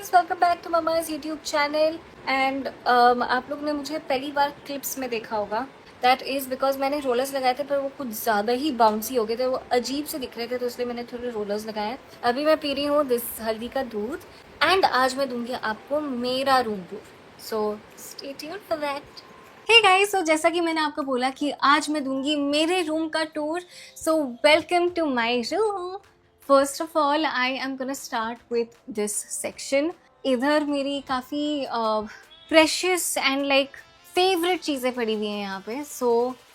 Guys, welcome back to mama's YouTube channel. And आप लोग ने मुझे पहली बार क्लिप्स में देखा होगा। दैट इज़ बिकॉज मैंने रोलर्स लगाए थे, पर वो कुछ ज़्यादा ही बाउंसी हो गए थे, वो अजीब से दिख रहे थे, तो इसलिए मैंने थोड़े रोलर्स लगाए। अभी मैं पी रही हूँ दिस हल्दी का दूध, एंड आज मैं दूंगी आपको मेरा room tour, so stay tuned for that. Hey guys, so जैसा कि मैंने आपको बोला कि आज मैं दूंगी मेरे रूम का tour, so welcome to my room. First of all I am gonna start with this section. इधर मेरी काफ़ी प्रेशियस एंड लाइक फेवरेट चीज़ें पड़ी हुई हैं यहाँ पे। सो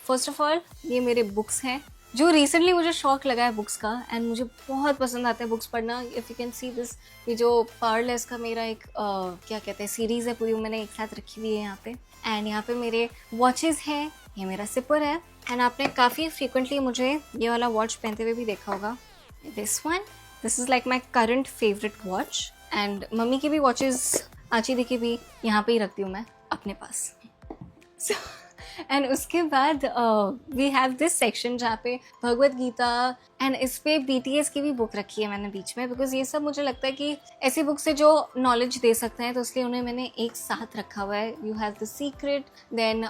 फर्स्ट ऑफ ऑल ये मेरे बुक्स हैं, जो रिसेंटली मुझे शौक लगा है बुक्स का, एंड मुझे बहुत पसंद आता है बुक्स पढ़ना। If you can see this, ये जो पर्ल है इसका मेरा एक क्या कहते हैं सीरीज़ है पूरी, मैंने एक साथ रखी हुई है यहाँ पे। एंड यहाँ पे मेरे वॉचेस हैं, ये मेरा सिपर है, एंड आपने काफ़ी फ्रीक्वेंटली मुझे ये वाला वॉच पहनते हुए भी देखा होगा, this one. This is like my current favourite watch. And mummy की भी वॉचेस आची दिखी भी यहाँ पे ही रखती हूँ मैं अपने पास। So, एंड उसके बाद वी हैव दिस सेक्शन जहाँ पे भगवत गीता, एंड इस पे BTS की भी बुक रखी है मैंने बीच में, बिकॉज ये सब मुझे लगता है कि ऐसी बुक से जो नॉलेज दे सकते हैं, तो इसलिए उन्हें मैंने एक साथ रखा हुआ है। You have the secret, then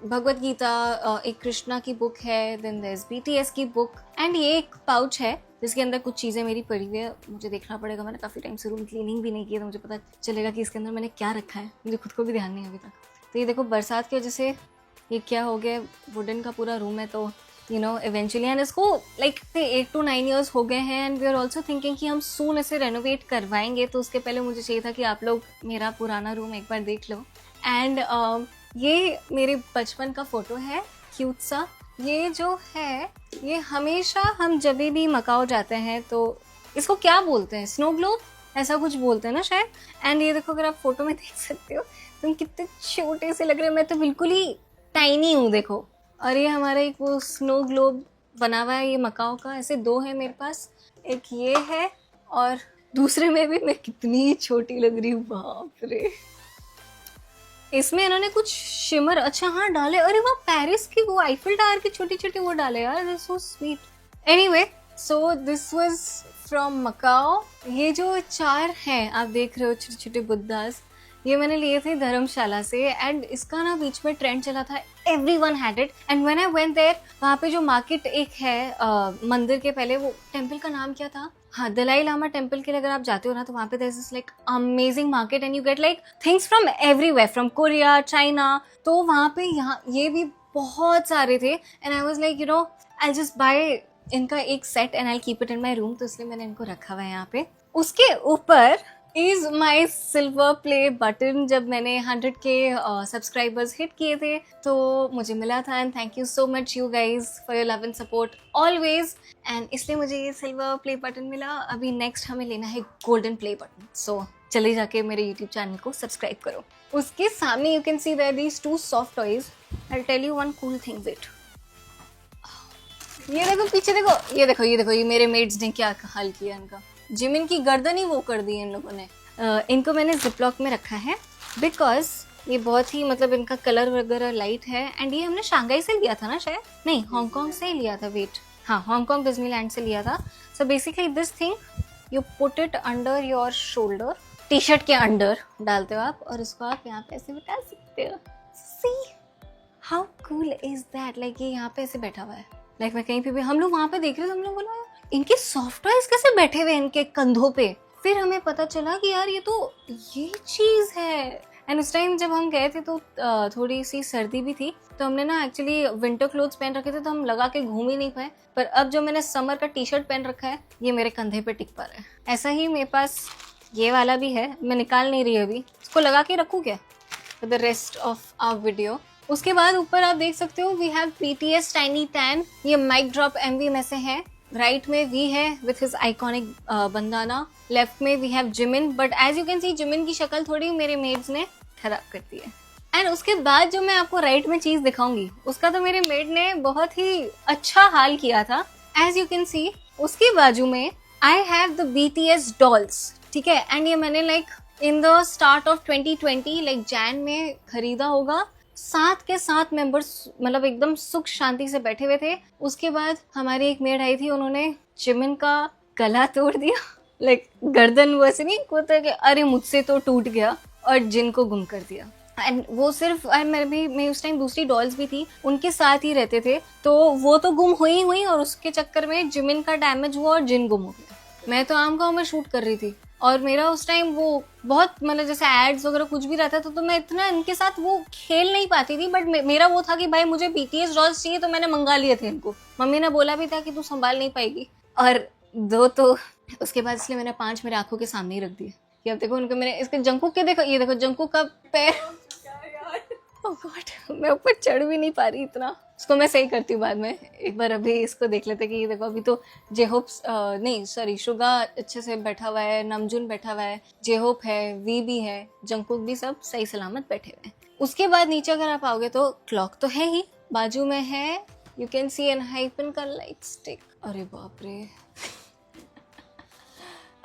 Bhagavad Gita, एक कृष्णा की बुक है, देन देयर इज BTS की बुक, एंड ये एक पाउच है जिसके अंदर कुछ चीज़ें मेरी पड़ी हुई है। मुझे देखना पड़ेगा, मैंने काफ़ी टाइम से रूम क्लीनिंग भी नहीं की है, तो मुझे पता चलेगा कि इसके अंदर मैंने क्या रखा है, मुझे खुद को भी ध्यान नहीं है अभी तक। तो ये देखो, बरसात की वजह से ये क्या हो गया, वुडन का पूरा रूम है, तो यू नो इवेंचुअली, एंड इसको लाइक 8 to 9 years हो गए हैं, and we are also thinking कि हम सून इसे रेनोवेट करवाएंगे। तो उसके पहले मुझे चाहिए था कि आप लोग मेरा पुराना रूम एक बार देख लो। एंड ये मेरे बचपन का फ़ोटो है, क्यूट सा। ये जो है, ये हमेशा हम जब भी मकाओ जाते हैं तो इसको क्या बोलते हैं, स्नो ग्लोब ऐसा कुछ बोलते हैं ना शायद। एंड ये देखो, अगर आप फोटो में देख सकते हो तुम कितने छोटे से लग रहे हो, मैं तो बिल्कुल ही टाइनी हूँ देखो। और ये हमारा एक वो स्नो ग्लोब बना हुआ है ये मकाओ का, ऐसे 2 है मेरे पास, एक ये है और दूसरे में भी मैं कितनी छोटी लग रही हूँ, बाप रे। इसमें इन्होंने कुछ शिमर, अच्छा हाँ डाले, अरे वाह, पेरिस की वो आईफिल टावर की छोटी छोटी वो डाले यार, this so sweet. Anyway, so this was from Macau. ये जो 4 हैं आप देख रहे हो छोटे छोटे बुद्धास, ये मैंने लिए थे धर्मशाला से, एंड इसका ना बीच में ट्रेंड चला था, everyone had it. And when I went there, वहाँ पे जो मार्केट एक है मंदिर के पहले, वो टेम्पल का नाम क्या था, हाँ दलाई लामा टेम्पल के लिए अगर आप जाते हो ना, तो वहाँ पे there is like amazing market, and you get like things from everywhere, from Korea, China. तो वहाँ पे यहाँ ये भी बहुत सारे थे, and I was like you know I just buy इनका एक set and I keep it in my room, तो इसलिए मैंने इनको रखा हुआ है यहाँ पे। उसके ऊपर is my silver play button. जब मैंने 100K सब्सक्राइबर्स हिट किए थे तो मुझे मिला था, and thank you so much you guys for your love and support always, and इसलिए मुझे ये सिल्वर प्ले बटन मिला। अभी नेक्स्ट हमें लेना है गोल्डन प्ले बटन, सो चले जाके मेरे यूट्यूब चैनल को सब्सक्राइब करो। उसके सामने you can see there these 2 soft toys. I will tell you one cool thing with, ये देखो पीछे देखो, ये देखो, ये देखो, ये मेरे मेड्स ने क्या हाल किया इनका, जिमिन की गर्दन ही वो कर दी इन लोगों ने। इनको मैंने जिपलॉक में रखा है बिकॉज ये बहुत ही मतलब इनका कलर वगैरह लाइट है, एंड ये हमने शंघाई से लिया था ना, शायद नहीं हांगकांग से ही लिया था, वेट हाँ हांगकांग डिज्नीलैंड से लिया था। So basically this thing you put it under your shoulder, T shirt के अंडर डालते हो आप, और इसको आप यहाँ पे ऐसे बिठा सकते हो। See how cool is that, like ये यहाँ पे ऐसे बैठा हुआ है, लाइक मैं कहीं पे भी, हम लोग वहाँ पे देख रहे थे, हम लोग बोला इनके सॉफ्ट टॉयज कैसे बैठे हुए इनके कंधों पे। फिर हमें पता चला कि यार ये तो ये चीज़ है। एंड उस टाइम जब हम गए थे तो थोड़ी सी सर्दी भी थी, तो हमने ना एक्चुअली विंटर क्लोथ्स पहन रखे थे, तो हम लगा के घूम ही नहीं पाए। पर अब जो मैंने समर का टी शर्ट पहन रखा है, ये मेरे कंधे पे टिक पा रहा है। ऐसा ही मेरे पास ये वाला भी है, मैं निकाल नहीं रही अभी, इसको लगा के रखूँ क्या for the rest of our video. उसके बाद ऊपर आप देख सकते हो we have BTS tiny tan, ये माइक ड्रॉप MV में से है। राइट में वी है with his iconic bandana, left में we have Jimin, but as you can see Jimin की शक्ल थोड़ी मेरे मेड्स ने खराब कर दी है। एंड उसके बाद जो मैं आपको राइट में चीज दिखाऊंगी, उसका तो मेरे मेड ने बहुत ही अच्छा हाल किया था। एज यू कैन सी उसके बाजू में I have the BTS dolls, ठीक है, एंड ये मैंने like in the start of 2020 like Jain में खरीदा होगा। 7 के 7 मेंबर्स मतलब एकदम सुख शांति से बैठे हुए थे। उसके बाद हमारी एक मेड आई थी, उन्होंने जिमिन का गला तोड़ दिया लाइक गर्दन वो ऐसे नहीं होता कि अरे मुझसे तो टूट गया और जिन को गुम कर दिया। एंड वो सिर्फ मैं उस टाइम दूसरी डॉल्स भी थी उनके साथ ही रहते थे, तो वो तो गुम हुई और उसके चक्कर में जिमिन का डैमेज हुआ और जिन गुम हो गया। मैं तो आम गाँव में शूट कर रही थी और मेरा उस टाइम वो बहुत मतलब जैसे एड्स वगैरह कुछ भी रहता था तो मैं इतना इनके साथ वो खेल नहीं पाती थी, बट मेरा वो था कि भाई मुझे BTS डॉल्स चाहिए, तो मैंने मंगा लिए थे इनको। मम्मी ने बोला भी था कि तू संभाल नहीं पाएगी, और 2 तो उसके बाद इसलिए मैंने 5 मेरे आंखों के सामने ही रख दिए कि अब देखो उनको मैंने इसके जंकुक के देखो, ये देखो जंकुक का पैर। ओह गॉड, मैं ऊपर चढ़ भी नहीं पा रही इतना। इसको मैं सही करती हूँ बाद में, एक बार अभी इसको देख लेते कि ये देखो अभी तो जेहोप नहीं सॉरी शुगा अच्छे से बैठा हुआ है, नमजून बैठा हुआ है, जेहोप है, वी भी है, जंकुक भी सब सही सलामत बैठे हुए हैं। उसके बाद नीचे अगर आप आओगे तो क्लॉक तो है ही, बाजू में है यू कैन सी एनहाइपन का लाइट स्टिक। अरे बाप रे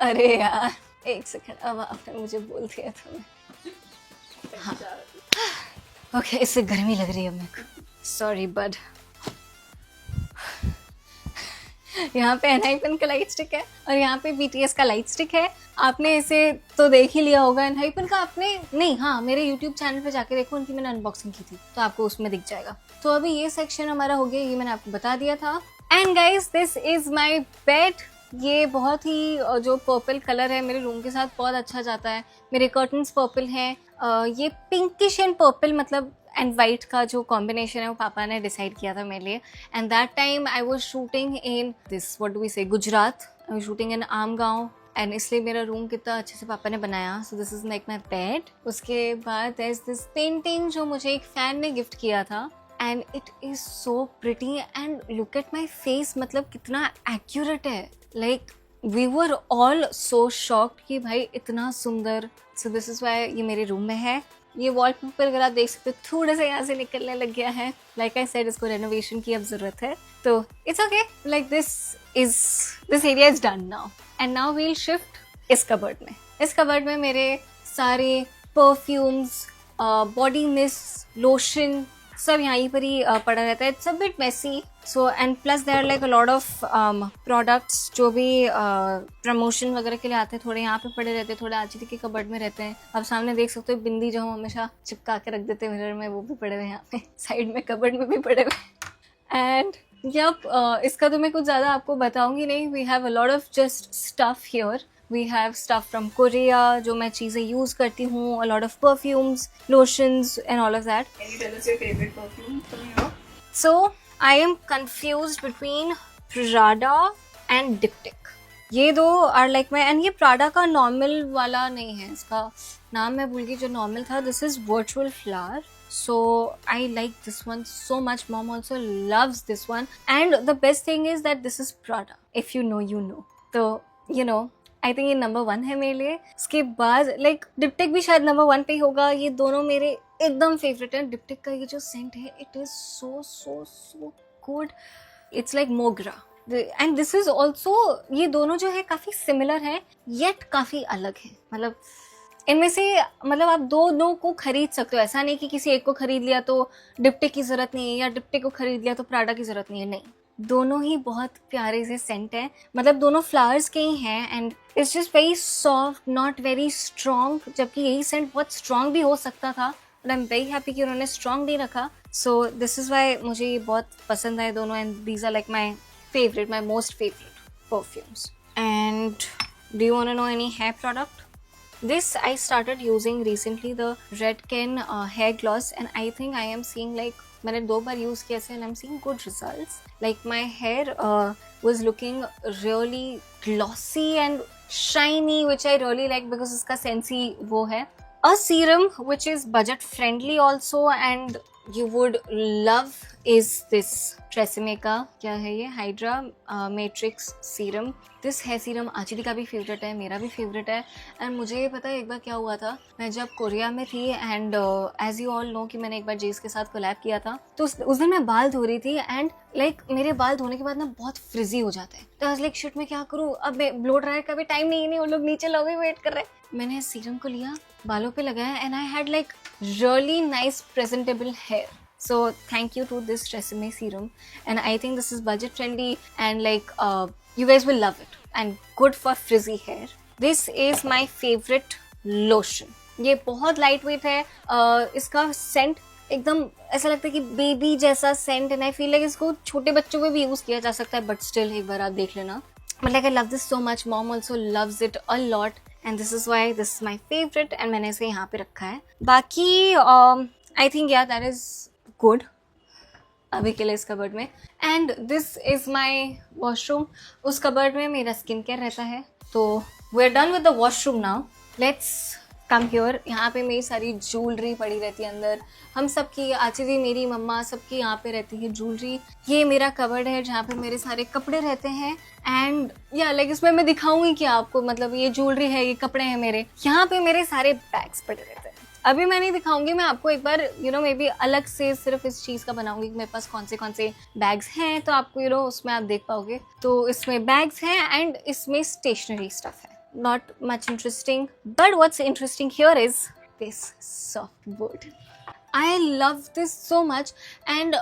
अरे यार एक सेकंड, अब आपने मुझे बोल दिया था। हाँ ओके, इससे गर्मी लग रही है मेरे को, सॉरी बड। यहाँ पे एनहाइपन का लाइट स्टिक है और यहाँ पे BTS का लाइट स्टिक है। आपने इसे तो देख ही लिया होगा, एनहाइपन का आपने नहीं, हाँ मेरे YouTube चैनल पे जाके देखो, उनकी मैंने अनबॉक्सिंग की थी तो आपको उसमें दिख जाएगा। तो अभी ये सेक्शन हमारा हो गया, ये मैंने आपको बता दिया था। And guys this is my bed. ये बहुत ही जो पर्पल कलर है मेरे रूम के साथ बहुत अच्छा जाता है। मेरे कर्टन्स पर्पल हैं, ये पिंकिश एंड पर्पल मतलब एंड वाइट का जो कॉम्बिनेशन है वो पापा ने डिसाइड किया था मेरे लिए। And that time I was shooting in this what do we say Gujarat, I was shooting in आम गाँव, एंड इसलिए मेरा रूम कितना अच्छे से पापा ने बनाया। So this is like my bed. उसके बाद देयर इज दिस पेंटिंग जो मुझे एक फैन ने गिफ्ट किया था, and it is so pretty and look at my face, मतलब कितना एक्यूरेट है। Like we were all so shocked कि भाई इतना सुंदर। सो दिस इज वाई ये मेरे रूम में है। ये वॉलपेपर अगर आप देख सकते हो थोड़ा सा यहाँ से निकलने लग गया है, लाइक आई सेड इसको रेनोवेशन की अब जरूरत है, तो it's okay. Like this area is done now, and now we'll shift इस कबर्ड में। इस कबर्ड में मेरे सारे परफ्यूम्स, बॉडी मिस्ट, लोशन सब यहीं पर ही पड़ा रहता है। It's a bit messy, so and plus there like a lot of products जो भी प्रमोशन वगैरह के लिए आते हैं, थोड़े यहाँ पे पड़े रहते हैं, थोड़े आजीदी के कबर्ड में रहते हैं। आप सामने देख सकते हो बिंदी जो हम हमेशा चिपका के रख देते हैं मिरर में, वो भी पड़े हुए हैं यहाँ पे साइड में, कबर्ड में भी पड़े हुए। एंड यप इसका तो मैं कुछ ज़्यादा आपको बताऊंगी नहीं। We have a lot of just stuff here. We have stuff from Korea, जो मैं चीज़ें यूज़ करती हूँ, a lot of perfumes, lotions and all of that. Can you tell us your favorite perfume from here? So, I am confused between Prada and Diptyque. ये दो are like my, and ये Prada का normal वाला नहीं है, इसका नाम मैं भूल गई जो normal था। This is Virtual Flower. So I like this one so much. Mom also loves this one. And the best thing is that this is Prada. If you know, you know. तो you know, I think ये number 1 है मेरे लिए। उसके बाद like डिप्टिक भी शायद number 1 पे ही होगा। ये दोनों मेरे एकदम फेवरेट हैं। डिप्टिक का ये जो सेंट है it is so so so good, it's like मोगरा। एंड दिस इज ऑल्सो, ये दोनों जो है काफ़ी सिमिलर है येट काफ़ी अलग है। मतलब इनमें से मतलब आप दोनों को खरीद सकते हो, ऐसा नहीं कि किसी एक को खरीद लिया तो डिप्टिक की ज़रूरत नहीं है या डिप्टिक को खरीद लिया तो प्राडा की ज़रूरत नहीं है। नहीं, दोनों ही बहुत प्यारे से सेंट हैं, मतलब दोनों फ्लावर्स के ही हैं। And it's just very soft, not very strong, जबकि यही सेंट बहुत स्ट्रॉन्ग भी हो सकता था, but I am very happy कि उन्होंने स्ट्रॉन्ग नहीं रखा। सो दिस इज़ वाई मुझे ये बहुत पसंद आए दोनों, and these are like my favourite, my most favourite perfumes. And do you want to know any hair product? This I started using recently, the Redken hair gloss, and I think I am seeing like, मैंने 2 बार use किया से, and I'm seeing good results. Like my hair was looking really glossy and shiny, which I really like because इसका sensi वो है। A serum which is budget friendly also and you would love is this TRESemmé का, क्या है ये, hydra matrix serum. This है serum आचिदी का भी फेवरेट है, मेरा भी फेवरेट है। एंड मुझे ये पता है एक बार क्या हुआ था, मैं जब कोरिया में थी and as you all know कि मैंने एक बार जेस के साथ कोलैब किया था, तो उस दिन मैं बाल धो रही थी एंड लाइक मेरे बाल धोने के बाद ना बहुत फ्रिजी हो जाते हैं। तो आई वाज लाइक शिट मैं क्या करूँ, अब ब्लो ड्रायर का भी टाइम नहीं, वो लोग नीचे लोग वेट कर रहे हैं। मैंने सीरम को लिया, बालों पे लगाया and I had like really nice presentable hair. So thank you to this Tresemme serum, and I think this is budget friendly and like you guys will love it. and good for frizzy hair. This is my favorite lotion. ये बहुत light weight है. इसका Saint एकदम ऐसा लगता है कि baby जैसा scent, and I feel like इसको छोटे बच्चों में भी यूज किया जा सकता है, बट स्टिल एक बार आप देख लेना. But like I love this so much. Mom also loves it a lot and this is why this is my favourite, and मैंने इसे यहाँ पे रखा है. बाकी I think yeah that is good अभी के लिए इस कबर्ड में. And this is my washroom. उस कबर्ड में मेरा स्किन केयर रहता है. तो we are done with the washroom now. Let's come here. यहाँ पे मेरी सारी ज्वेलरी पड़ी रहती है अंदर. हम सबकी, आची दी, मेरी मम्मा, सबकी यहाँ पे रहती है ज्वेलरी. ये मेरा कबर्ड है जहाँ पे मेरे सारे कपड़े रहते हैं. एंड या लाइक इसमें मैं दिखाऊंगी कि आपको, मतलब ये ज्वेलरी है, ये कपड़े हैं मेरे. यहाँ पे मेरे सारे बैग्स पड़े रहते हैं. अभी मैं नहीं दिखाऊंगी, मैं आपको एक बार मे बी अलग से सिर्फ इस चीज़ का बनाऊंगी कि मेरे पास कौन से बैग्स हैं, तो आपको उसमें आप देख पाओगे. तो इसमें बैग्स हैं एंड इसमें स्टेशनरी स्टफ है. Not much interesting, but what's interesting here is this softboard. I love this so much and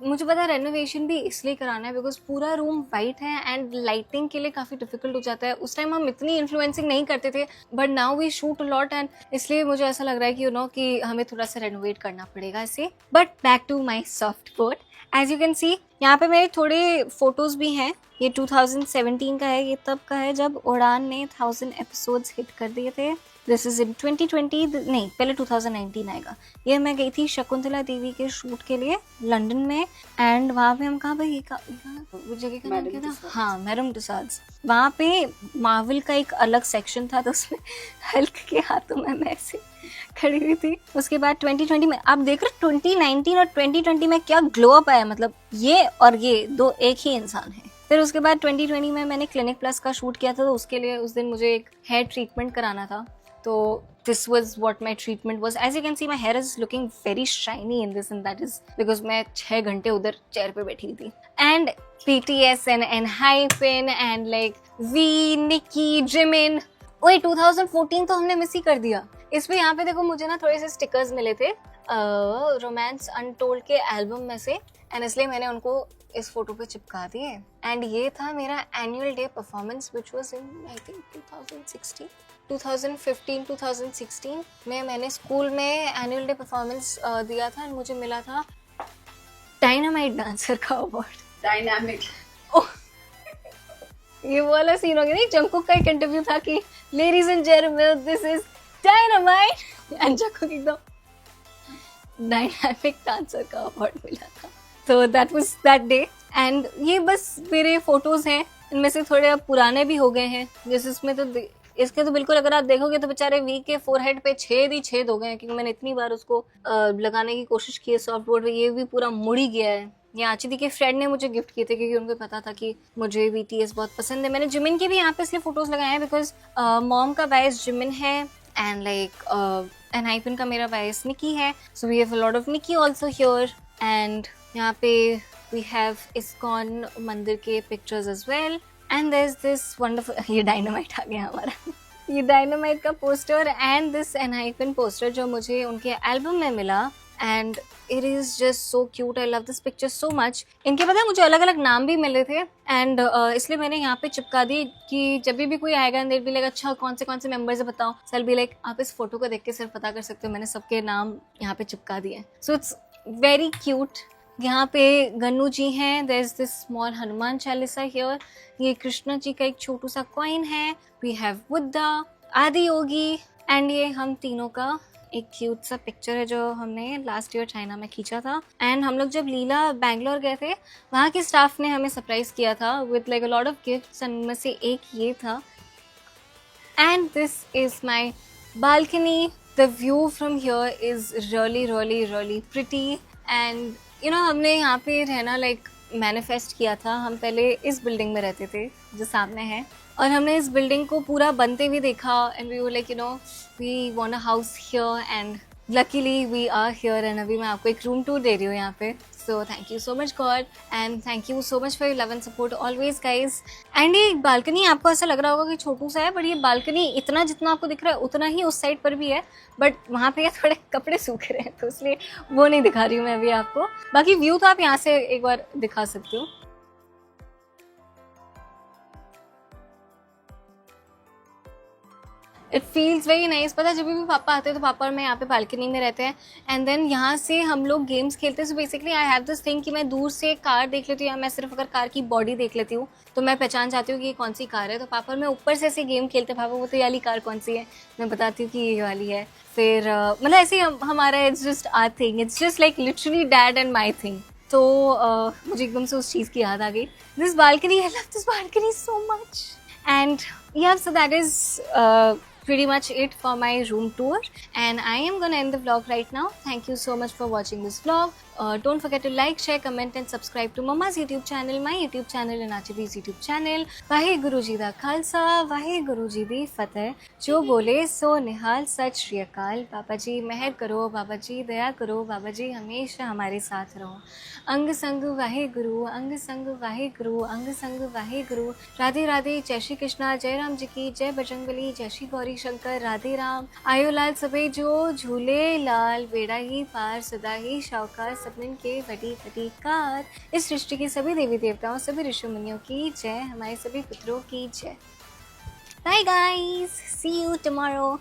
मुझे पता है रेनोवेशन भी इसलिए कराना है बिकॉज पूरा रूम वाइट है एंड लाइटिंग के लिए काफ़ी डिफिकल्ट हो जाता है. उस टाइम हम इतनी इन्फ्लुएंसिंग नहीं करते थे, but now we shoot a lot and इसलिए मुझे ऐसा लग रहा है कि कि हमें थोड़ा सा रेनोवेट करना पड़ेगा इसे. But back to my softboard. As you can see यहाँ पे मेरे थोड़े फोटोज़ भी हैं. ये 2017 का है. ये तब का है जब उड़ान ने 1000 एपिसोड्स हिट कर दिए थे. दिस इज इन 2020, नहीं पहले 2019 आएगा. ये मैं गई थी शकुंतला देवी के शूट के लिए लंदन में. एंड वहाँ पे हम कहाँ पे, वो जगह का नाम क्या था? हाँ, मैडम तुसाड्स. वहाँ पे मार्वल का एक अलग सेक्शन था, तो उसमें हल्क के हाथों में मैं ऐसे खड़ी हुई थी. उसके बाद 2020 में आप देख रहे 2019 और 2020 में क्या ग्लो अप आया. मतलब ये और ये दो एक ही इंसान है. फिर उसके बाद 2020 में मैंने क्लिनिक प्लस का शूट किया था, तो उसके लिए उस दिन मुझे एक हेयर ट्रीटमेंट कराना था. तो this was what my treatment was. As you can see my hair is looking very shiny in this and that is because मैं 6 घंटे उधर चेयर पे बैठी हुई थी. And BTS and Hypen and like V, Nicki, Jimin. ओए 2014 तो हमने मिस ही कर दिया. इस पे यहाँ पे देखो मुझे ना थोड़े से स्टिकर्स मिले थे रोमांस अनटोल्ड के एल्बम में से, एंड इसलिए मैंने उनको इस फोटो पे चिपका दिए. एंड ये था मेरा annual day performance which was in I think 2015-2016 में मैंने स्कूल में एनुअल डे परफॉर्मेंस दिया था एंड मुझे मिला था डायनामाइट डांसर का अवार्ड. डायनामिक. ये वाला सीन हो गया नहीं, जंकुक का एक इंटरव्यू था कि ladies and gentleman this is dynamite and Jungkook एकदम डायनामिक डांसर का अवार्ड मिला था. तो that was that day. And ये बस मेरे फोटोज हैं. इनमें से थोड़े अब पुराने भी हो गए हैं. जैसे इसमें तो इसके तो बिल्कुल अगर आप देखोगे तो बेचारे वी के फोरहेड पे छेद हो गए हैं, क्योंकि मैंने इतनी बार उसको लगाने की कोशिश की है सॉफ्ट बोर्ड पे. ये भी पूरा मुड़ ही गया है. ये आचिदी के फ्रेंड ने मुझे गिफ्ट किए थे क्योंकि उनको पता था कि मुझे BTS बहुत पसंद है. मैंने जिमिन के भी यहाँ पे इसलिए फोटोज लगाए हैं बिकॉज मॉम का बायस जिमिन है एंड लाइक एंड हाइपन का मेरा बायस निकी है. So we have a lot of Niki also here. And यहाँ पे वी हैव इस्कॉन मंदिर के pictures as well. And there is this wonderful, ये डायनामाइट आ गया हमारा. ये डायनामाइट का poster and this Enhypen poster जो मुझे उनके एल्बम में मिला. And it is just so cute. I love this picture so much. इनके पता है मुझे अलग अलग नाम भी मिले थे एंड इसलिए मैंने यहाँ पे चिपका दी कि जब भी कोई आएगा देर भी लाइक अच्छा कौन से मेंबर्स है बताओ. सेल भी लाइक आप इस फोटो को देख के सिर्फ पता कर सकते हो. मैंने सबके नाम यहाँ पे चिपका दिए. So it's very cute. यहाँ पे गन्नू जी हैं. There is this small Hanuman Chalisa here. ये कृष्णा जी का एक छोटू सा कॉइन है. वी हैव बुद्धा, आदि योगी एंड ये हम तीनों का एक क्यूट सा पिक्चर है जो हमने लास्ट ईयर चाइना में खींचा था. एंड हम लोग जब लीला बैंगलोर गए थे वहाँ के स्टाफ ने हमें सरप्राइज किया था with like a lot of gifts. उनमें से एक ये था. And this is my balcony. The view from here is really pretty. And हमने यहाँ पे रहना लाइक मैनिफेस्ट किया था. हम पहले इस बिल्डिंग में रहते थे जो सामने है और हमने इस बिल्डिंग को पूरा बनते हुए देखा and we were like we want a house here and luckily we are here. And अभी मैं आपको एक रूम टूर दे रही हूँ यहाँ पे. So thank you so much God and thank you so much for your love and support always guys. And ये balcony आपको ऐसा लग रहा होगा कि छोटू सा है, बट ये बालकनी इतना जितना आपको दिख रहा है उतना ही उस साइड पर भी है. बट वहाँ पे थोड़े कपड़े सूख रहे हैं तो इसलिए वो नहीं दिखा रही हूँ मैं अभी आपको. बाकी व्यू तो आप यहाँ से एक बार दिखा सकते हो. It feels very nice. पता है जब भी पापा आते हैं तो पापा और मैं यहाँ पे बालकनी में रहते हैं, एंड देन यहाँ से हम लोग गेम्स खेलते हैं। So basically I have this thing कि मैं दूर से कार देख लेती हूँ, या मैं सिर्फ अगर कार की बॉडी देख लेती हूँ तो मैं पहचान जाती हूँ कि ये कौन सी कार है। तो पापा और मैं ऊपर से ऐसे गेम खेलते हैं, पापा वो तो ये वाली कार कौन सी है, मैं बताती हूँ कि ये वाली है। फिर मतलब ऐसे ही हमारा it's just our thing, it's just like literally dad and my thing. तो मुझे एकदम से उस चीज़ की याद आ गई। This balcony, I love this balcony so much. And yeah, so that is pretty much it for my room tour, and I am gonna end the vlog right now. Thank you so much for watching this vlog. Don't forget to like, share, comment and subscribe to Mama's YouTube channel, my YouTube channel and Archib's YouTube channel. Waheguru ji दा खालसा, वाहिगुरु जी दी फतेह। जो बोले सो निहाल, सत श्री अकाल। बाबा जी मेहर करो, बाबा जी दया करो, बाबा जी हमेशा हमारे साथ रहो। अंग संग वाहिगुरु, अंग संग वाहिगुरु, अंग संग वाहिगुरु। राधे राधे, जय श्री कृष्णा, जय राम जी की, जय बजरंगबली, जय श्री गौरी शंकर, राधे राम। आयो लाल सबे जो झूले लाल, बेड़ा ही पार सदा ही शाहकार, सबनिन के वडी वडी कार। इस सृष्टि के सभी देवी देवताओं, सभी ऋषि मुनियों की जय, हमारे सभी पुत्रों की जय। Bye guys, see you tomorrow.